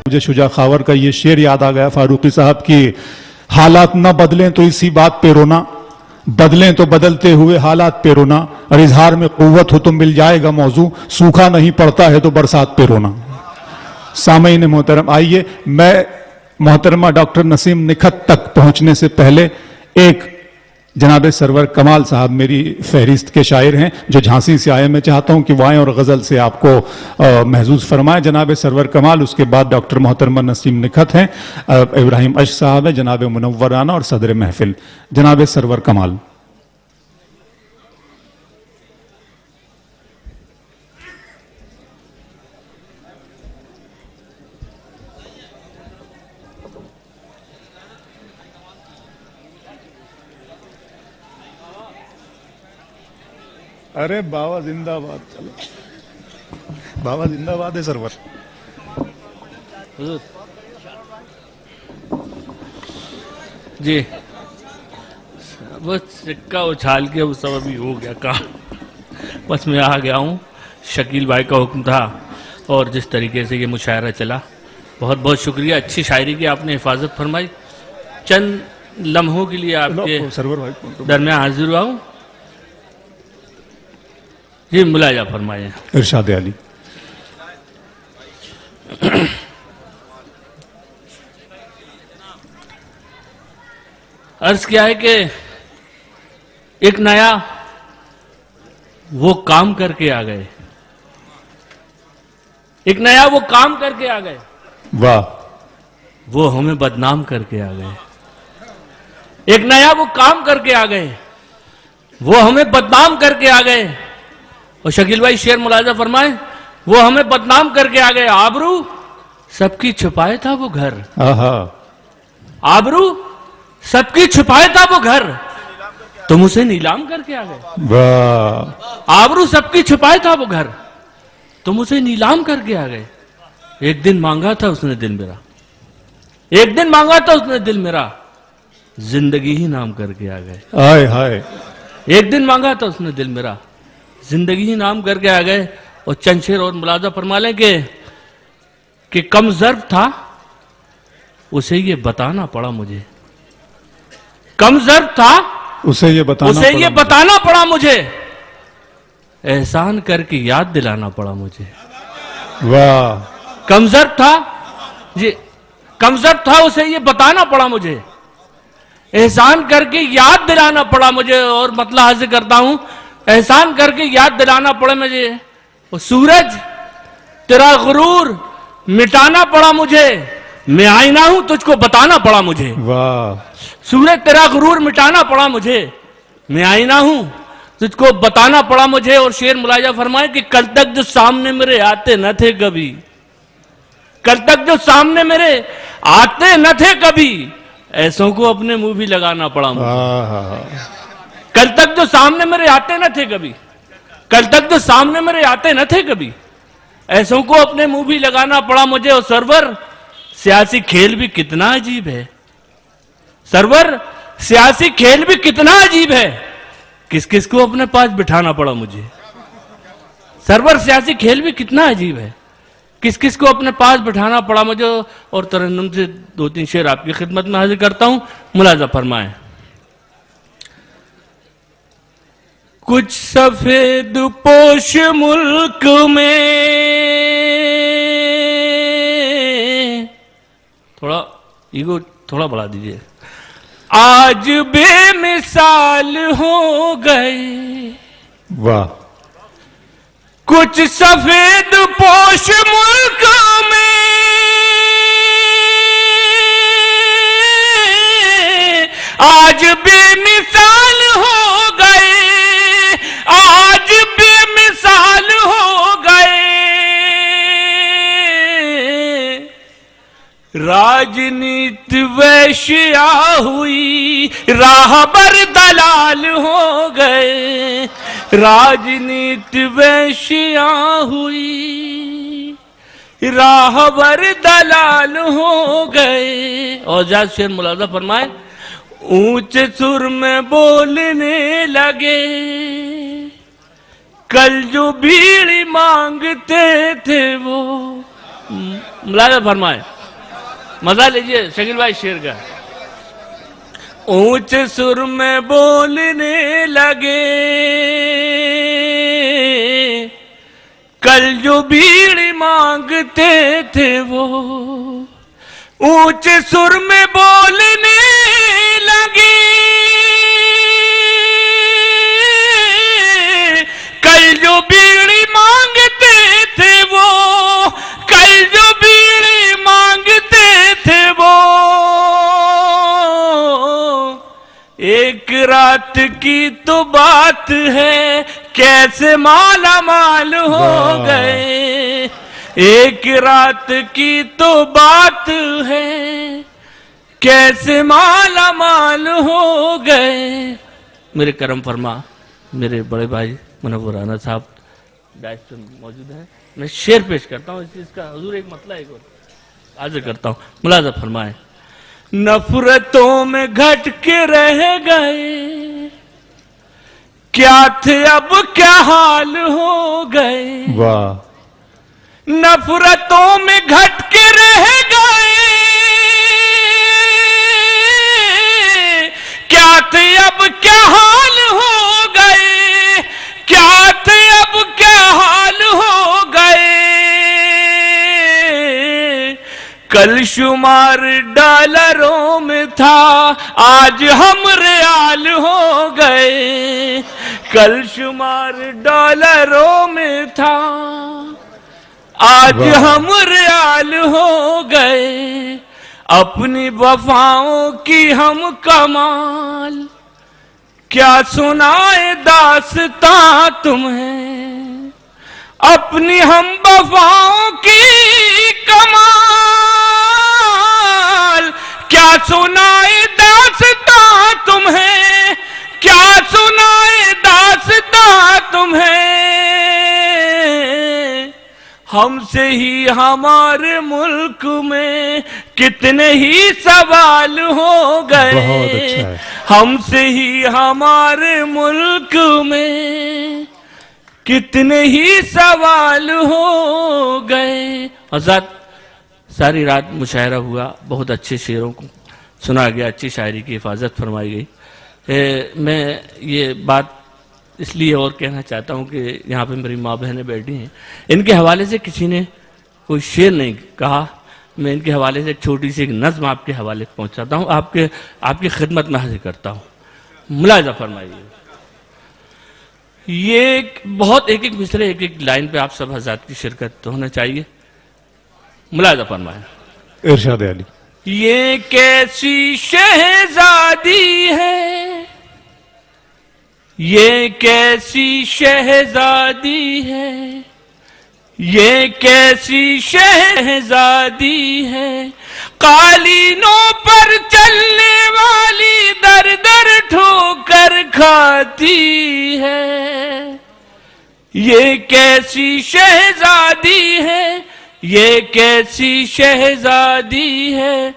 मुझे शुजा खावर का ये शेर याद आ गया फारूकी साहब की, हालात न बदलें तो इसी बात पे रोना, बदलें तो बदलते हुए हालात पे रोना, और इजहार में कुव्वत हो तो मिल जाएगा मौजू, सूखा नहीं पड़ता है तो बरसात पे रोना। सामईन मोहतरम, आइए मैं मोहतरमा डॉक्टर नसीम निखत तक पहुंचने से पहले एक जनाब सरवर कमाल साहब मेरी फहरिस्त के शायर हैं जो झांसी से आए, मैं चाहता हूं कि वाएं और गज़ल से आपको महसूस फरमाएं। जनाब सरवर कमाल, उसके बाद डॉक्टर मोहतरमा नसीम निखत हैं, इब्राहिम अश साहब हैं, जनाब मुनव्वर राना और सदर महफिल जनाब सरवर कमाल। अरे बाबा जिंदाबाद, चलो बाबा जिंदाबाद है सरवर। जी बस सिक्का उछाल के वो सब अभी हो गया काम, बस मैं आ गया हूँ। शकील भाई का हुक्म था और जिस तरीके से ये मुशायरा चला, बहुत बहुत शुक्रिया। अच्छी शायरी की आपने हिफाजत फरमाई। चंद लम्हों के लिए आपके सरवर भाई दरमियान हाजिर हुआ हूँ। जी मुलाजा फरमाए। इरशाद अली। अर्ज किया है कि एक नया वो काम करके आ गए, एक नया वो काम करके आ गए, वाह, वो हमें बदनाम करके आ गए। एक नया वो काम करके आ गए, वो हमें बदनाम करके आ गए। और शकील भाई शेर मुलाजा फरमाए, वो हमें बदनाम करके आ गए। आबरू सबकी छुपाए था वो घर, आबरू सबकी छुपाए था वो घर, तुम उसे नीलाम करके आ गए। वाह, आबरू सबकी छुपाए था वो घर, तुम उसे नीलाम करके आ गए। एक दिन मांगा था उसने दिल मेरा, एक दिन मांगा था उसने दिल मेरा, जिंदगी ही नाम करके आ गए। हाय हाय, एक दिन मांगा था उसने दिल मेरा, जिंदगी ही नाम करके आ गए। और चंद शेर और मुलाजा फरमा लें कि कम ज़र्फ था उसे ये बताना पड़ा मुझे, कम ज़र्फ था उसे ये बताना पड़ा मुझे, एहसान करके याद दिलाना पड़ा मुझे। वाह, कम ज़र्फ था जी, कम ज़र्फ था उसे ये बताना पड़ा मुझे, एहसान करके याद दिलाना पड़ा मुझे। और मतलब हाजिर करता हूं, एहसान करके याद दिलाना पड़े मुझे। और सूरज तेरा गुरूर मिटाना पड़ा मुझे, मैं आईना हूं तुझको बताना पड़ा मुझे। वाह, सूरज तेरा गुरूर मिटाना पड़ा मुझे, मैं आईना हूं तुझको बताना पड़ा मुझे। और शेर मुलाजा फरमाए कि कल तक जो सामने मेरे आते न थे कभी, कल तक जो सामने मेरे आते न थे कभी, ऐसों को अपने मुंह भी लगाना पड़ा मुझे। कल तक जो सामने मेरे आते न थे कभी, कल तक जो सामने मेरे आते न थे कभी, ऐसों को अपने मुंह भी लगाना पड़ा मुझे। और सरवर सियासी खेल भी कितना अजीब है, सरवर सियासी खेल भी कितना अजीब है, किस किस को अपने पास बिठाना पड़ा मुझे। सरवर सियासी खेल भी कितना अजीब है, किस किस को अपने पास बिठाना पड़ा मुझे। और तरन्नुम से दो तीन शेर आपकी खिदमत में हाजिर करता हूं, मुलाजा फरमाएं। कुछ सफेद पोश मुल्क में, थोड़ा ईगो थोड़ा बढ़ा दीजिए, आज बेमिसाल हो गए। वाह, कुछ सफेद पोश मुल्क में आज बेमिसाल हो गए, आज बेमिसाल हो गए। राजनीति वैश्या हुई, राहबर दलाल हो गए, राजनीति वैश्या हुई, राहबर दलाल हो गए। और जात शेर मुलाजा फरमाए, ऊंचे सुर में बोलने लगे, कल जो बीड़ी मांगते थे वो। मुलाजा फरमाए, मजा लीजिए शकील भाई शेर का। ऊंचे सुर में बोलने लगे, कल जो बीड़ी मांगते थे वो। ऊंचे सुर में बोलने लगे, कल जो बीड़ी मांगते थे वो, कल जो बीड़ी मांगते थे वो। एक रात की तो बात है, कैसे माला माल हो गए। एक रात की तो बात है, कैसे माला माल हो गए। मेरे करम फरमा मेरे बड़े भाई मुनव्वर राना साहब डाइस पे मौजूद हैं। मैं शेर पेश करता हूँ, इस चीज का हुजूर एक मतला एक और हाजिर करता हूँ। मुलाजा फरमाए, नफरतों में घट के रह गए, क्या थे अब क्या हाल हो गए। वाह। नफरतों में घट के रह गए, क्या थे अब क्या हाल हो गए, क्या थे अब क्या हाल हो गए। कल शुमार डॉलरों में था, आज हम रियाल हो गए। कल शुमार डॉलरों में था, आज हम रियाल हो गए। अपनी वफाओं की हम कमाल, क्या सुनाए दास्तां तुम्हें। अपनी हम वफाओं की कमाल, क्या सुनाए दास्तां तुम्हें, क्या सुनाए दास्तां तुम्हें। हमसे ही हमारे मुल्क में कितने ही सवाल हो गए। बहुत अच्छा है। हमसे ही हमारे मुल्क में कितने ही सवाल हो गए। हज़रत सारी रात मुशायरा हुआ, बहुत अच्छे शेरों को सुना गया, अच्छी शायरी की हिफाजत फरमाई गई। मैं ये बात इसलिए और कहना चाहता हूँ कि यहाँ पे मेरी माँ बहनें बैठी हैं, इनके हवाले से किसी ने कोई शेर नहीं कहा। मैं इनके हवाले से एक छोटी सी एक नज़्म आपके हवाले पहुँचाता हूँ, आपकी खिदमत में हाजिर करता हूँ। मुलाजा फरमाइए। ये बहुत एक एक मिसरे एक एक लाइन पे आप सब हज़रात की शिरकत तो होना चाहिए। मुलाजा फरमाए। इरशाद अली। ये कैसी शहजादी है, ये कैसी शहजादी है, ये कैसी शहजादी है। कालीनों पर चलने वाली दर दर ठोकर खाती है। ये कैसी शहजादी है, ये कैसी शहजादी है।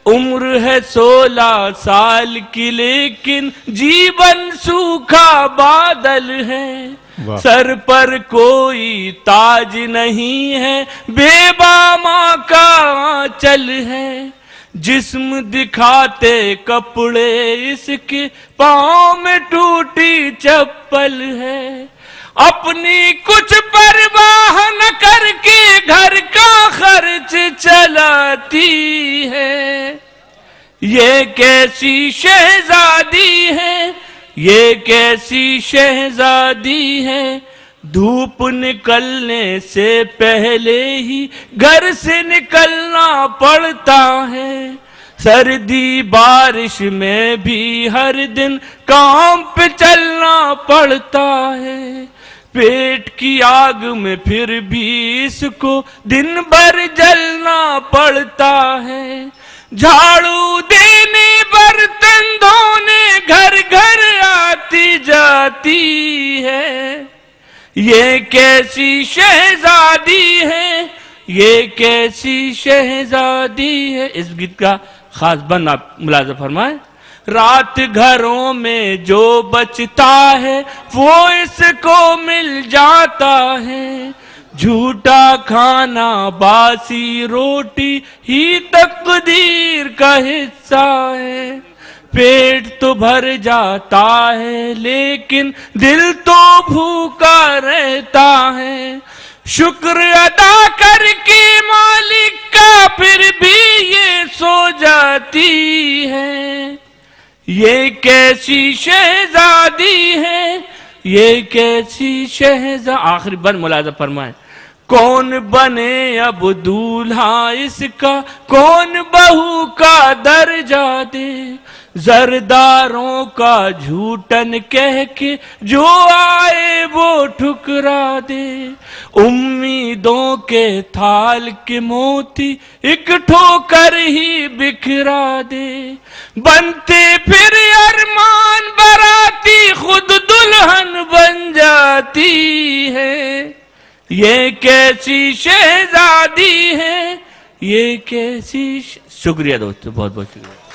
उम्र है 16 साल की, लेकिन जीवन सूखा बादल है। सर पर कोई ताज नहीं है, बेबामा का आंचल है। जिस्म दिखाते कपड़े इसके, पाँव में टूटी चप्पल है। अपनी कुछ परवाह न करके घर का खर्च चलाती है। ये कैसी शहजादी है, ये कैसी शहजादी है। धूप निकलने से पहले ही घर से निकलना पड़ता है। सर्दी बारिश में भी हर दिन काम पे चलना पड़ता है। पेट की आग में फिर भी इसको दिन भर जलना पड़ता है। झाड़ू देने, बर्तन धोने, घर घर आती जाती है। ये कैसी शहजादी है, ये कैसी शहजादी है। इस गीत का खास बंद आप मुलाजा फरमाए। रात घरों में जो बचता है वो इसको मिल जाता है। झूठा खाना बासी रोटी ही तकदीर का हिस्सा है। पेट तो भर जाता है लेकिन दिल तो भूखा रहता है। शुक्र अदा करके मालिक का फिर भी ये सो जाती है। ये कैसी शहजादी है, ये कैसी आखिरी बन मुलाजा फरमाए। कौन बने अब दूल्हा इसका, कौन बहू का दर्जा दे। जरदारों का झूठन कह के जो आए वो ठुकरा दे। उम्मीदों के थाल के मोती एक ठोकर ही बिखरा दे। बनते फिर अरमान बराती खुद दुल्हन बन जाती है। ये कैसी शहजादी है, ये कैसी। शुक्रिया दोस्तों, बहुत बहुत शुक्रिया।